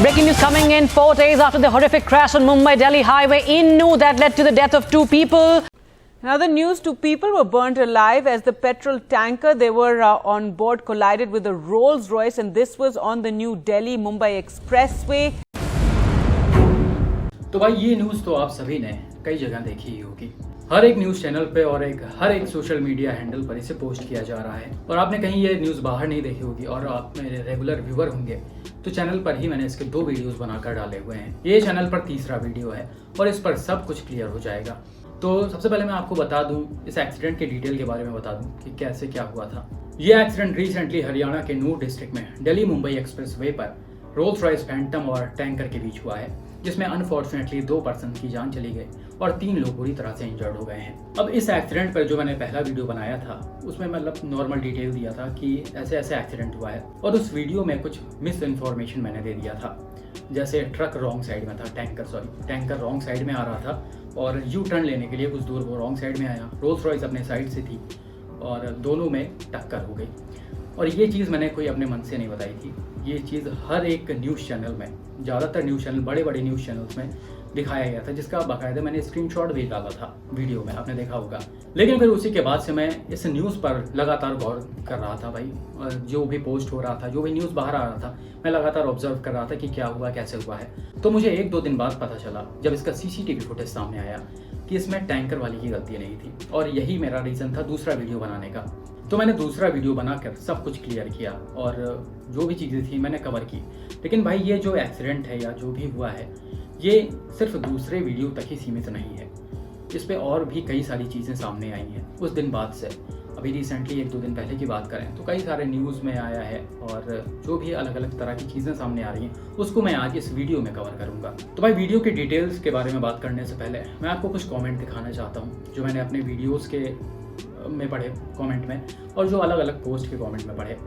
Breaking news coming in 4 days after the horrific crash on Mumbai-Delhi highway in New that led to the death of 2 people. Another news, 2 people were burnt alive as the petrol tanker they were on board collided with a Rolls-Royce, and this was on the New Delhi-Mumbai Expressway. तो भाई ये news तो आप सभी ने कई जगह देखी ही होगी। हर एक न्यूज़ चैनल पे और हर एक सोशल मीडिया हैंडल पर इसे पोस्ट किया जा रहा है और आपने कहीं ये न्यूज़ बाहर नहीं देखी होगी और आप मेरे रेगुलर व्यूअर होंगे तो चैनल पर ही मैंने इसके 2 वीडियोस बनाकर डाले हुए हैं। ये चैनल पर तीसरा वीडियो है और इस पर सब कुछ क्लियर हो जाएगा। तो सबसे पहले मैं आपको बता दूं, इस एक्सीडेंट के डिटेल के बारे में बता दूं कि कैसे क्या हुआ था। ये एक्सीडेंट रिसेंटली हरियाणा के नूर डिस्ट्रिक्ट में दिल्ली मुंबई एक्सप्रेसवे पर रोल्स रॉयस फैंटम और टैंकर के बीच हुआ है, जिसमें अनफॉर्चुनेटली 2 पर्सन की जान चली गई और 3 लोग बुरी तरह से इंजर्ड हो गए हैं। अब इस एक्सीडेंट पर जो मैंने पहला वीडियो बनाया था उसमें मतलब नॉर्मल डिटेल दिया था कि ऐसे ऐसे एक्सीडेंट हुआ है और उस वीडियो में कुछ मिस इन्फॉर्मेशन मैंने दे दिया था। जैसे ट्रक रॉन्ग साइड में था, टैंकर रॉन्ग साइड में आ रहा था और यू टर्न लेने के लिए कुछ दूर वो रॉन्ग साइड में आया। रोल्स रॉयस अपने साइड से थी और दोनों में टक्कर हो गई। और ये चीज़ मैंने कोई अपने मन से नहीं बताई थी, ये चीज़ हर एक न्यूज़ चैनल में, ज़्यादातर न्यूज़ चैनल, बड़े बड़े न्यूज़ चैनल्स में दिखाया गया था, जिसका बाकायदा मैंने स्क्रीनशॉट भी डाला था वीडियो में, आपने देखा होगा। लेकिन फिर उसी के बाद से मैं इस न्यूज़ पर लगातार गौर कर रहा था भाई, और जो भी पोस्ट हो रहा था, जो भी न्यूज़ बाहर आ रहा था, मैं लगातार ऑब्जर्व कर रहा था कि क्या हुआ, कैसे हुआ है। तो मुझे 1-2 दिन बाद पता चला जब इसका CCTV फुटेज सामने आया कि इसमें टैंकर वाली की गलती नहीं थी और यही मेरा रीज़न था दूसरा वीडियो बनाने का। तो मैंने दूसरा वीडियो बनाकर सब कुछ क्लियर किया और जो भी चीज़ें थी मैंने कवर की। लेकिन भाई ये जो एक्सीडेंट है या जो भी हुआ है, ये सिर्फ दूसरे वीडियो तक ही सीमित नहीं है, इस पे और भी कई सारी चीज़ें सामने आई हैं उस दिन बाद से। अभी रिसेंटली 1-2 दिन पहले की बात करें तो कई सारे न्यूज़ में आया है और जो भी अलग अलग तरह की चीज़ें सामने आ रही हैं उसको मैं आज इस वीडियो में कवर करूँगा। तो भाई वीडियो के डिटेल्स के बारे में बात करने से पहले मैं आपको कुछ कॉमेंट दिखाना चाहता हूँ जो मैंने अपने वीडियोज़ के में पढ़े कमेंट में और जो अलग अलग पोस्ट के कमेंट में पढ़े।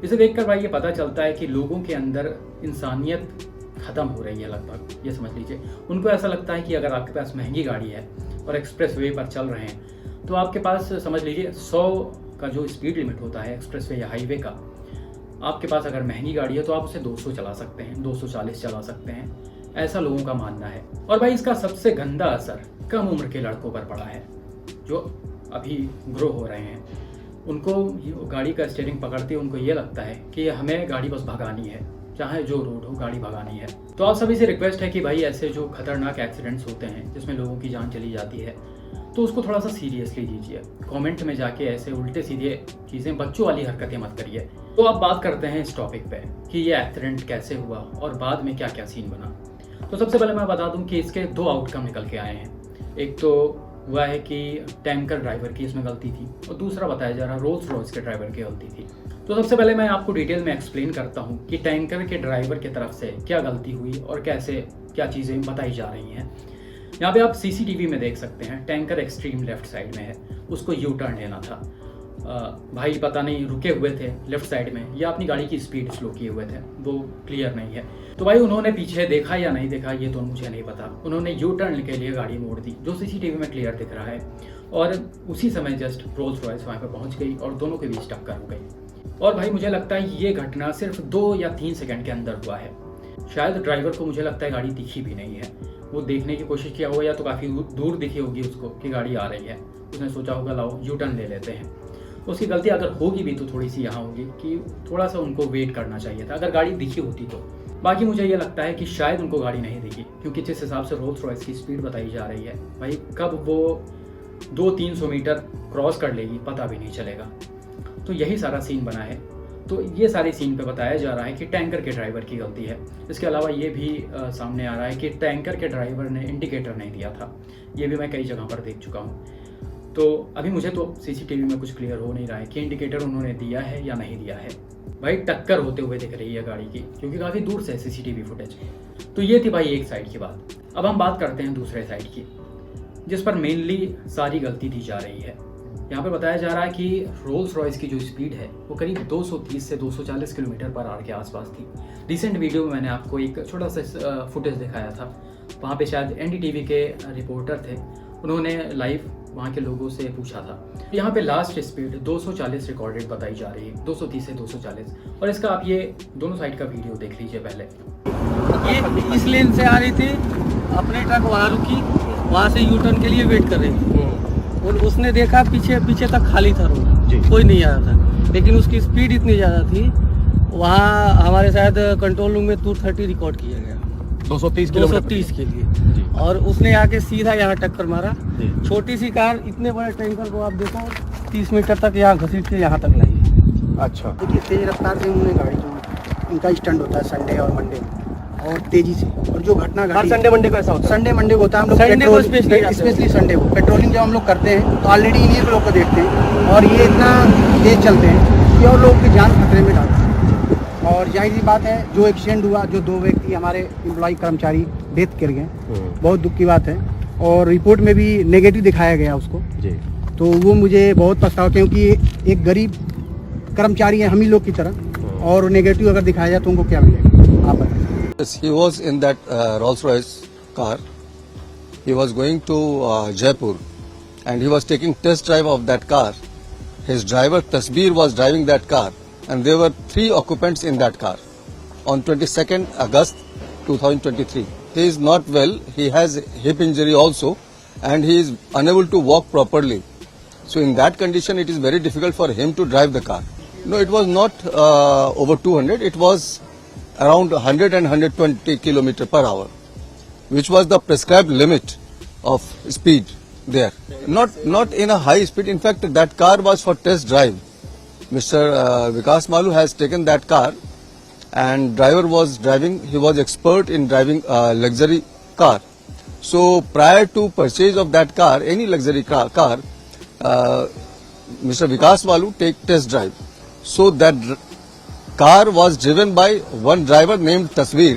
इसे देखकर भाई ये पता चलता है कि लोगों के अंदर इंसानियत ख़त्म हो रही है लगभग, ये समझ लीजिए। उनको ऐसा लगता है कि अगर आपके पास महंगी गाड़ी है और एक्सप्रेसवे पर चल रहे हैं तो आपके पास समझ लीजिए 100 का जो स्पीड लिमिट होता है एक्सप्रेसवे या हाईवे का, आपके पास अगर महंगी गाड़ी है तो आप उसे 200 चला सकते हैं, 240 चला सकते हैं, ऐसा लोगों का मानना है। और भाई इसका सबसे गंदा असर कम उम्र के लड़कों पर पड़ा है जो अभी ग्रो हो रहे हैं। उनको गाड़ी का स्टीयरिंग पकड़ते उनको ये लगता है कि हमें गाड़ी बस भगानी है, चाहे जो रोड हो गाड़ी भगानी है। तो आप सभी से रिक्वेस्ट है कि भाई ऐसे जो खतरनाक एक्सीडेंट्स होते हैं जिसमें लोगों की जान चली जाती है तो उसको थोड़ा सा सीरियसली लीजिए। कमेंट में जाके ऐसे उल्टे सीधे चीज़ें, बच्चों वाली हरकतें मत करिए। तो अब बात करते हैं इस टॉपिक पे कि ये एक्सीडेंट कैसे हुआ और बाद में क्या क्या सीन बना। तो सबसे पहले मैं बता दूं कि इसके 2 आउटकम निकल के आए हैं। एक तो हुआ है कि टैंकर ड्राइवर की इसमें गलती थी और दूसरा बताया जा रहा है रोल्स रॉयस के ड्राइवर की गलती थी। तो सबसे पहले मैं आपको डिटेल में एक्सप्लेन करता हूँ कि टैंकर के ड्राइवर की तरफ से क्या गलती हुई और कैसे क्या चीज़ें बताई जा रही हैं। यहाँ पे आप CCTV में देख सकते हैं, टैंकर एक्सट्रीम लेफ्ट साइड में है, उसको यू टर्न लेना था। भाई पता नहीं रुके हुए थे लेफ्ट साइड में या अपनी गाड़ी की स्पीड स्लो किए हुए थे, वो क्लियर नहीं है। तो भाई उन्होंने पीछे देखा या नहीं देखा ये तो मुझे नहीं पता, उन्होंने यू टर्न के लिए गाड़ी मोड़ दी जो CCTV में क्लियर दिख रहा है और उसी समय जस्ट रोल्स रॉयस वहाँ पर पहुँच गई और दोनों के बीच टक्कर हो गई। और भाई मुझे लगता है ये घटना सिर्फ 2 या 3 सेकंड के अंदर हुआ है। शायद ड्राइवर को मुझे लगता है गाड़ी दिखी भी नहीं है, वो देखने की कोशिश किया होगा या तो काफ़ी दूर दिखी होगी उसको कि गाड़ी आ रही है, उसने सोचा होगा लाओ यू टर्न ले लेते हैं। उसकी गलती अगर होगी भी तो थोड़ी सी यहाँ होगी कि थोड़ा सा उनको वेट करना चाहिए था अगर गाड़ी दिखी होती तो। बाकी मुझे ये लगता है कि शायद उनको गाड़ी नहीं दिखी क्योंकि जिस हिसाब से रोल्स रॉयस की स्पीड बताई जा रही है भाई कब वो 200-300 मीटर क्रॉस कर लेगी पता भी नहीं चलेगा। तो यही सारा सीन बना है। तो ये सारी सीन पे बताया जा रहा है कि टैंकर के ड्राइवर की गलती है। इसके अलावा ये भी सामने आ रहा है कि टैंकर के ड्राइवर ने इंडिकेटर नहीं दिया था, ये भी मैं कई जगह पर देख चुका हूँ। तो अभी मुझे तो CCTV में कुछ क्लियर हो नहीं रहा है कि इंडिकेटर उन्होंने दिया है या नहीं दिया है। भाई टक्कर होते हुए दिख रही है गाड़ी की क्योंकि काफ़ी दूर से CCTV फुटेज। तो ये थी भाई एक साइड की बात। अब हम बात करते हैं दूसरे साइड की जिस पर मेनली सारी गलती दी जा रही है। यहाँ पे बताया जा रहा है कि रोल्स रॉयस की जो स्पीड है वो करीब 230 से 240 किलोमीटर पर आवर के आसपास थी। रिसेंट वीडियो में मैंने आपको एक छोटा सा फुटेज दिखाया था, वहाँ पे शायद NDTV के रिपोर्टर थे, उन्होंने लाइव वहाँ के लोगों से पूछा था। यहाँ पे लास्ट स्पीड 240 रिकॉर्डेड बताई जा रही है, 230 से 240। और इसका आप ये दोनों साइड का वीडियो देख लीजिए पहले। ये इस लेन से आ रही थी, अपने ट्रक वहाँ रुकी, वहाँ से यू टर्न के लिए वेट कर रही थी और उसने देखा पीछे तक खाली था रोड, कोई नहीं आ रहा था, लेकिन उसकी स्पीड इतनी ज़्यादा थी, वहाँ हमारे शायद कंट्रोल रूम में 230 रिकॉर्ड किया गया, 230 के लिए, और उसने आके सीधा यहाँ टक्कर मारा। छोटी सी कार इतने बड़े टैंकर को आप देखो 30 मीटर तक यहाँ घसीट के यहाँ तक लाई। अच्छा, देखिए तेज रफ्तार से उन्होंने गाड़ी जो इनका स्टंट होता है संडे और मंडे और तेजी से, और जो घटना घटी संडे मंडे को ऐसा होता है? संडे मंडे को होता है, हम लोग संडे को स्पेशली संडे को पेट्रोलिंग जब हम लोग करते हैं तो ऑलरेडी इन्हीं लोग को देखते हैं और ये इतना तेज चलते हैं कि और लोग की जान खतरे में डालते हैं। और जाहिर सी बात है जो एक्सीडेंट हुआ, जो 2 व्यक्ति हमारे एम्प्लॉय कर्मचारी डेथ कर गए, बहुत दुख की बात है और रिपोर्ट में भी नेगेटिव दिखाया गया उसको जी। तो वो मुझे बहुत पछतावा, क्योंकि एक गरीब कर्मचारी है हम ही लोग की तरह, और नेगेटिव अगर दिखाया जाए तो उनको क्या मिलेगा आप बताइए। Yes, he was in that Rolls-Royce car. He was going to Jaipur and he was taking test drive of that car. His driver Tasbir was driving that car and there were 3 occupants in that car on 22nd August 2023. He is not well. He has hip injury also and he is unable to walk properly. So in that condition it is very difficult for him to drive the car. No, it was not over 200. It was around 100 and 120 km per hour, which was the prescribed limit of speed there. Not in a high speed. In fact, that car was for test drive. Mr. Vikas Malu has taken that car, and driver was driving. He was expert in driving luxury car. So prior to purchase of that car, any luxury car, Mr. Vikas Malu take test drive. So that car was driven by one driver named Tasbir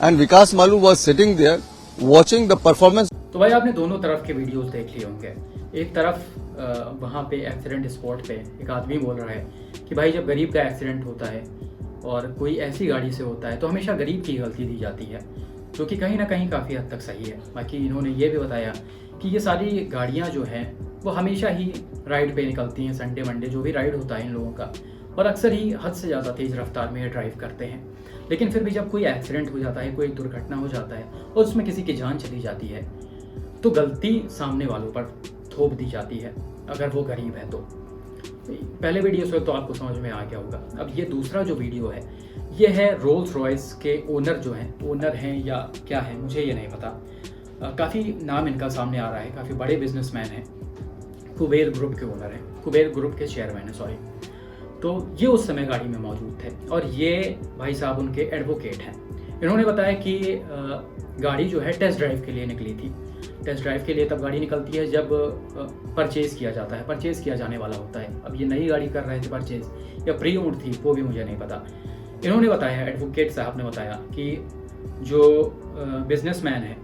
and Vikas Malu was sitting there watching the performance. तो भाई आपने दोनों तरफ के videos देख लिए होंगे। एक तरफ वहाँ पे एक्सीडेंट स्पॉट पे एक आदमी बोल रहा है कि भाई जब गरीब का एक्सीडेंट होता है और कोई ऐसी गाड़ी से होता है तो हमेशा गरीब की गलती दी जाती है, जो कि कहीं ना कहीं काफ़ी हद तक सही है। बाकी इन्होंने ये भी बताया कि ये सारी गाड़ियाँ जो हैं वो हमेशा ही राइड पे निकलती हैं, संडे मंडे जो भी राइड होता है इन लोगों का, और अक्सर ही हद से ज़्यादा तेज़ रफ्तार में ड्राइव करते हैं। लेकिन फिर भी जब कोई एक्सीडेंट हो जाता है, कोई दुर्घटना हो जाता है और उसमें किसी की जान चली जाती है तो गलती सामने वालों पर थोप दी जाती है, अगर वो गरीब है तो। पहले वीडियो से तो आपको समझ में आ गया होगा। अब ये दूसरा जो वीडियो है ये है रोल्स रॉयस के ओनर जो हैं, ओनर हैं या क्या है मुझे ये नहीं पता, काफ़ी नाम इनका सामने आ रहा है, काफ़ी बड़े बिजनेसमैन हैं, कुबेर ग्रुप के ओनर हैं, कुबेर ग्रुप के चेयरमैन हैं सॉरी। तो ये उस समय गाड़ी में मौजूद थे और ये भाई साहब उनके एडवोकेट हैं। इन्होंने बताया कि गाड़ी जो है टेस्ट ड्राइव के लिए निकली थी। टेस्ट ड्राइव के लिए तब गाड़ी निकलती है जब परचेज़ किया जाता है, परचेज़ किया जाने वाला होता है। अब ये नई गाड़ी कर रहे थे परचेज़ या प्री ओन्ड थी वो भी मुझे नहीं पता। इन्होंने बताया, एडवोकेट साहब ने बताया कि जो बिजनेसमैन है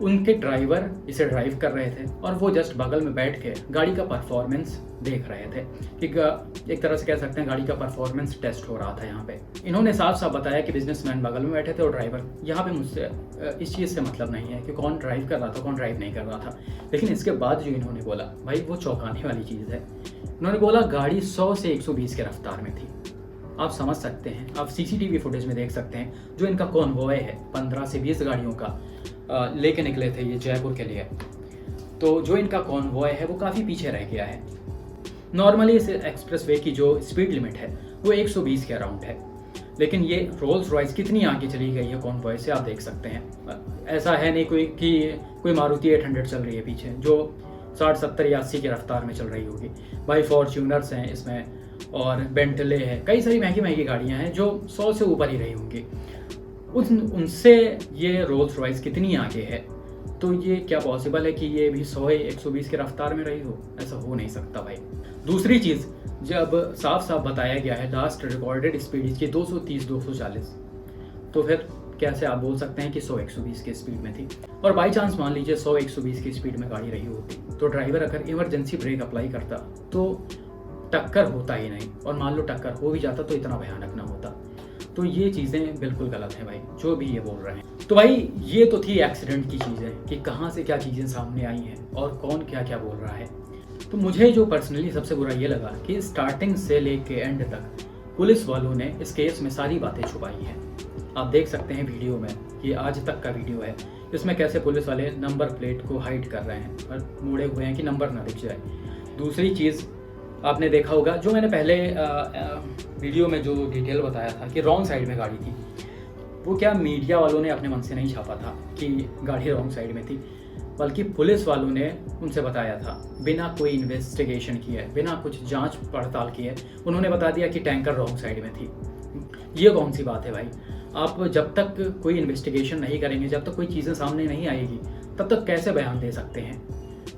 उनके ड्राइवर इसे ड्राइव कर रहे थे और वो जस्ट बगल में बैठ के गाड़ी का परफॉर्मेंस देख रहे थे कि एक तरह से कह सकते हैं गाड़ी का परफॉर्मेंस टेस्ट हो रहा था यहाँ पे। इन्होंने साफ साफ बताया कि बिजनेसमैन बगल में बैठे थे और ड्राइवर, यहाँ पे मुझसे इस चीज़ से मतलब नहीं है कि कौन ड्राइव कर रहा था कौन ड्राइव नहीं कर रहा था। लेकिन इसके बाद जो इन्होंने बोला भाई वो चौंकाने वाली चीज़ है। इन्होंने बोला गाड़ी 100 से 120 के रफ्तार में थी। आप समझ सकते हैं, आप सीसीटीवी फुटेज में देख सकते हैं, जो इनका कॉन्वॉय है 15 से 20 गाड़ियों का लेके निकले थे ये जयपुर के लिए, तो जो इनका कॉन्वॉय है वो काफ़ी पीछे रह गया है। नॉर्मली इस एक्सप्रेसवे की जो स्पीड लिमिट है वो 120 के अराउंड है, लेकिन ये रोल्स रॉयस कितनी आगे चली गई है कॉन्वॉय से आप देख सकते हैं। ऐसा है नहीं कोई मारुति 800 चल रही है पीछे जो 60, 70 या 80 की रफ्तार में चल रही होगी। भाई फॉर्च्यूनर्स हैं इसमें और बेंटले है, कई सारी महंगी महंगी गाड़ियाँ हैं जो 100 से ऊपर ही रही होंगी। उनसे ये रोल्स रॉयस कितनी आगे है, तो ये क्या पॉसिबल है कि ये भी 100-120 की रफ्तार में रही हो? ऐसा हो नहीं सकता भाई। दूसरी चीज़, जब साफ साफ बताया गया है लास्ट रिकॉर्डेड स्पीड इसकी 230-240, तो फिर कैसे आप बोल सकते हैं कि 100-120 की स्पीड में थी? और बाई चांस मान लीजिए 100-120 की स्पीड में गाड़ी रही होती तो ड्राइवर अगर इमरजेंसी ब्रेक अप्लाई करता तो टक्कर होता ही नहीं, और मान लो टक्कर हो भी जाता तो इतना भयानक ना होता। तो ये चीज़ें बिल्कुल गलत हैं भाई, जो भी ये बोल रहे हैं। तो भाई ये तो थी एक्सीडेंट की चीज़ें कि कहाँ से क्या चीज़ें सामने आई हैं और कौन क्या क्या बोल रहा है। तो मुझे जो पर्सनली सबसे बुरा ये लगा कि स्टार्टिंग से लेके एंड तक पुलिस वालों ने इस केस में सारी बातें छुपाई हैं। आप देख सकते हैं वीडियो में, ये आज तक का वीडियो है, इसमें कैसे पुलिस वाले नंबर प्लेट को हाइड कर रहे हैं और मोड़े हुए हैं कि नंबर ना दिख जाए। दूसरी चीज़ आपने देखा होगा, जो मैंने पहले वीडियो में जो डिटेल बताया था कि रॉन्ग साइड में गाड़ी थी, वो क्या मीडिया वालों ने अपने मन से नहीं छापा था कि गाड़ी रॉन्ग साइड में थी, बल्कि पुलिस वालों ने उनसे बताया था, बिना कोई इन्वेस्टिगेशन किए, बिना कुछ जांच पड़ताल किए उन्होंने बता दिया कि टैंकर रॉन्ग साइड में थी। ये कौन सी बात है भाई? आप जब तक कोई इन्वेस्टिगेशन नहीं करेंगे, जब तक कोई चीज़ें सामने नहीं आएगी, तब तक कैसे बयान दे सकते हैं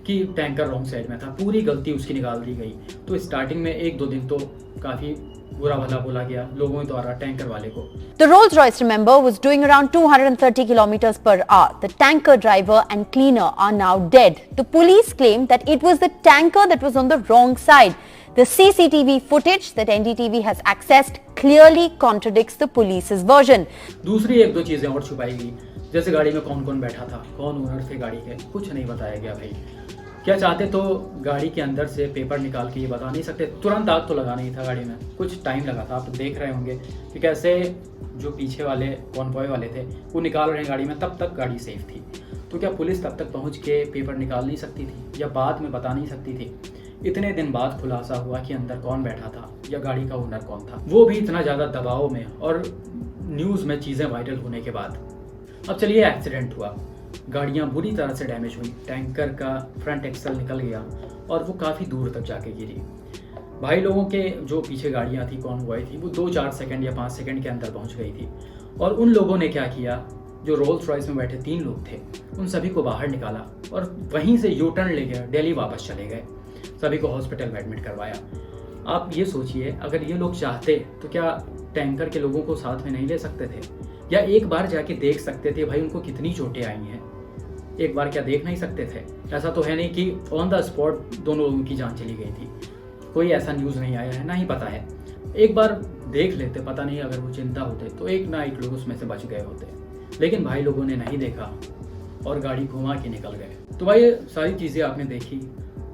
कि टैंकर रॉन्ग साइड में था? पूरी गलती उसकी निकाल दी गई। तो स्टार्टिंग में 1-2 दिन तो काफ़ी बुरा भला बोला गया लोगों द्वारा टैंकर वाले को। The Rolls-Royce, remember, was doing around 230 kilometers per hour. The tanker driver and cleaner are now dead. The police claim that it was the tanker that was on the wrong side. The CCTV footage that NDTV has accessed clearly contradicts the police's version. दूसरी 1-2 चीज़ें और छुपाई गई, जैसे गाड़ी में कौन कौन बैठा था, कौन ओनर थे गाड़ी के, कुछ नहीं बताया गया भाई। क्या चाहते तो गाड़ी के अंदर से पेपर निकाल के ये बता नहीं सकते? तुरंत आग तो लगा नहीं था गाड़ी में, कुछ टाइम लगा था। आप देख रहे होंगे कि कैसे जो पीछे वाले कॉन्वॉय वाले थे वो निकाल रहे हैं गाड़ी में, तब तक गाड़ी सेफ थी। तो क्या पुलिस तब तक पहुंच के पेपर निकाल नहीं सकती थी या बाद में बता नहीं सकती थी? इतने दिन बाद खुलासा हुआ कि अंदर कौन बैठा था या गाड़ी का ओनर कौन था, वो भी इतना ज़्यादा दबाव में और न्यूज़ में चीज़ें वायरल होने के बाद। अब चलिए, एक्सीडेंट हुआ, गाड़ियाँ बुरी तरह से डैमेज हुई, टैंकर का फ्रंट एक्सल निकल गया और वो काफ़ी दूर तक जाके गिरी। भाई लोगों के जो पीछे गाड़ियाँ थी, कॉन्वॉय थी, वो 2-4 सेकंड या 5 सेकंड के अंदर पहुँच गई थी। और उन लोगों ने क्या किया, जो रोल्स रॉयस में बैठे 3 लोग थे, उन सभी को बाहर निकाला और वहीं से यू टर्न लेके दिल्ली वापस चले गए, सभी को हॉस्पिटल में एडमिट करवाया। आप ये सोचिए, अगर ये लोग चाहते तो क्या टैंकर के लोगों को साथ में नहीं ले सकते थे, या एक बार जाके देख सकते थे भाई उनको कितनी चोटें आई हैं? एक बार क्या देख नहीं सकते थे? ऐसा तो है नहीं कि ऑन द स्पॉट दोनों लोगों की जान चली गई थी, कोई ऐसा न्यूज़ नहीं आया है, ना ही पता है। एक बार देख लेते, पता नहीं अगर वो चिंता होते तो एक ना एक लोग उसमें से बच गए होते, लेकिन भाई लोगों ने नहीं देखा और गाड़ी घुमा के निकल गए। तो भाई ये सारी चीज़ें आपने देखी।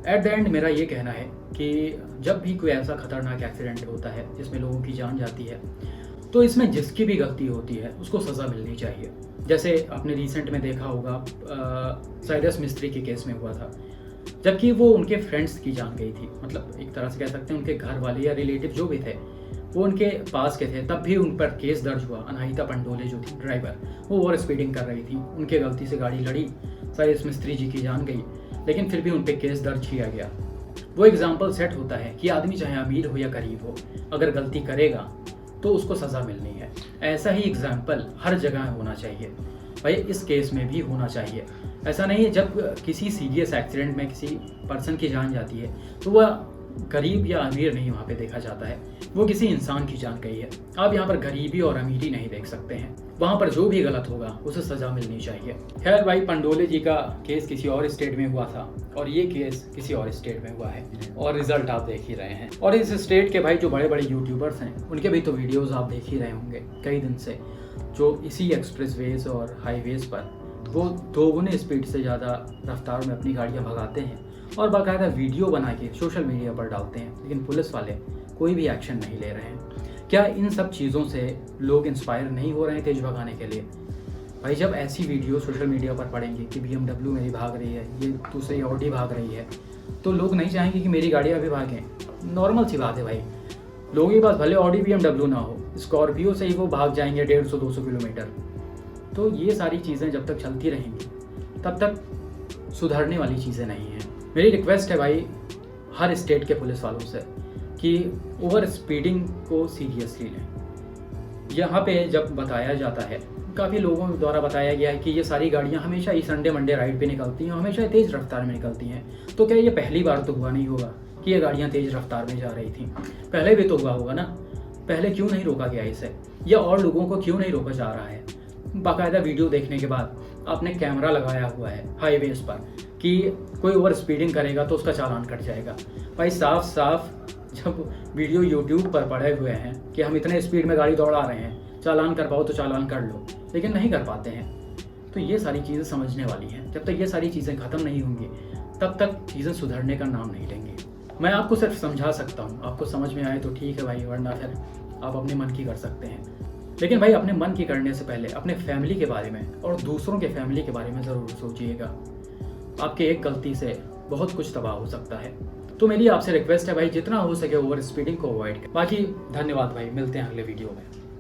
एट द एंड मेरा ये कहना है कि जब भी कोई ऐसा खतरनाक एक्सीडेंट होता है जिसमें लोगों की जान जाती है, तो इसमें जिसकी भी गलती होती है उसको सज़ा मिलनी चाहिए। जैसे आपने रिसेंट में देखा होगा, साइरस मिस्त्री के केस में हुआ था, जबकि वो उनके फ्रेंड्स की जान गई थी, मतलब एक तरह से कह सकते हैं उनके घर वाले या रिलेटिव जो भी थे वो उनके पास के थे, तब भी उन पर केस दर्ज हुआ। अनाहिता पंडोले जो थी ड्राइवर, वो ओवर स्पीडिंग कर रही थी, उनके गलती से गाड़ी लड़ी, साइरस मिस्त्री जी की जान गई, लेकिन फिर भी उन पर केस दर्ज किया गया। वो एग्जाम्पल सेट होता है कि आदमी चाहे अमीर हो या गरीब हो, अगर गलती करेगा तो उसको सज़ा मिलनी है। ऐसा ही एग्जाम्पल हर जगह होना चाहिए भाई, इस केस में भी होना चाहिए। ऐसा नहीं है जब किसी सीरियस एक्सीडेंट में किसी पर्सन की जान जाती है तो वह गरीब या अमीर नहीं वहाँ पे देखा जाता है, वो किसी इंसान की जान गई है। आप यहाँ पर गरीबी और अमीरी नहीं देख सकते हैं, वहाँ पर जो भी गलत होगा उसे सज़ा मिलनी चाहिए। खैर भाई, पंडोले जी का केस किसी और स्टेट में हुआ था और ये केस किसी और स्टेट में हुआ है और रिजल्ट आप देख ही रहे हैं। और इस स्टेट के भाई जो बड़े बड़े यूट्यूबर्स हैं उनके भी तो वीडियोज़ आप देख ही रहे होंगे कई दिन से, जो इसी एक्सप्रेसवेज और हाईवेज़ पर वो 2 गुने स्पीड से ज़्यादा रफ्तार में अपनी गाड़ियाँ भगाते हैं और बाकायदा वीडियो बना के सोशल मीडिया पर डालते हैं, लेकिन पुलिस वाले कोई भी एक्शन नहीं ले रहे हैं। क्या इन सब चीज़ों से लोग इंस्पायर नहीं हो रहे हैं तेज भगाने के लिए? भाई जब ऐसी वीडियो सोशल मीडिया पर पड़ेंगी कि BMW मेरी भाग रही है, ये दूसरी ऑडी भाग रही है, तो लोग नहीं चाहेंगे कि मेरी गाड़ियाँ भी भागें। नॉर्मल सी बात है भाई, लोगों के पास भले ऑडी BMW ना हो, स्कॉर्पियो से ही वो भाग जाएंगे 150-200 किलोमीटर। तो ये सारी चीज़ें जब तक चलती रहेंगी तब तक सुधरने वाली चीज़ें नहीं हैं। मेरी रिक्वेस्ट है भाई हर स्टेट के पुलिस वालों से कि ओवर स्पीडिंग को सीरियसली लें। यहाँ पे जब बताया जाता है, काफ़ी लोगों द्वारा बताया गया है कि ये सारी गाड़ियाँ हमेशा ही संडे मंडे राइड पे निकलती हैं, हमेशा तेज़ रफ्तार में निकलती हैं। तो क्या ये पहली बार तो हुआ नहीं होगा कि ये गाड़ियाँ तेज़ रफ्तार में जा रही थी? पहले भी तो हुआ होगा ना। पहले क्यों नहीं रोका गया इसे, या और लोगों को क्यों नहीं रोका जा रहा है? बाकायदा वीडियो देखने के बाद आपने कैमरा लगाया हुआ है हाईवेज पर कि कोई ओवर स्पीडिंग करेगा तो उसका चालान कट जाएगा। भाई साफ साफ जब वीडियो यूट्यूब पर पड़े हुए हैं कि हम इतने स्पीड में गाड़ी दौड़ा रहे हैं, चालान कर पाओ तो चालान कर लो, लेकिन नहीं कर पाते हैं। तो ये सारी चीज़ें समझने वाली हैं। जब तक ये सारी चीज़ें ख़त्म नहीं होंगी तब तक चीज़ें सुधरने का नाम नहीं लेंगी। मैं आपको सिर्फ समझा सकता हूँ, आपको समझ में आए तो ठीक है भाई, वरना फिर आप अपने मन की कर सकते हैं। लेकिन भाई अपने मन की करने से पहले अपने फैमिली के बारे में और दूसरों के फैमिली के बारे में ज़रूर सोचिएगा। आपके एक गलती से बहुत कुछ तबाह हो सकता है। तो मेरी आपसे रिक्वेस्ट है भाई, जितना हो सके ओवर स्पीडिंग को अवॉइड करें। बाकी धन्यवाद भाई, मिलते हैं अगले वीडियो में।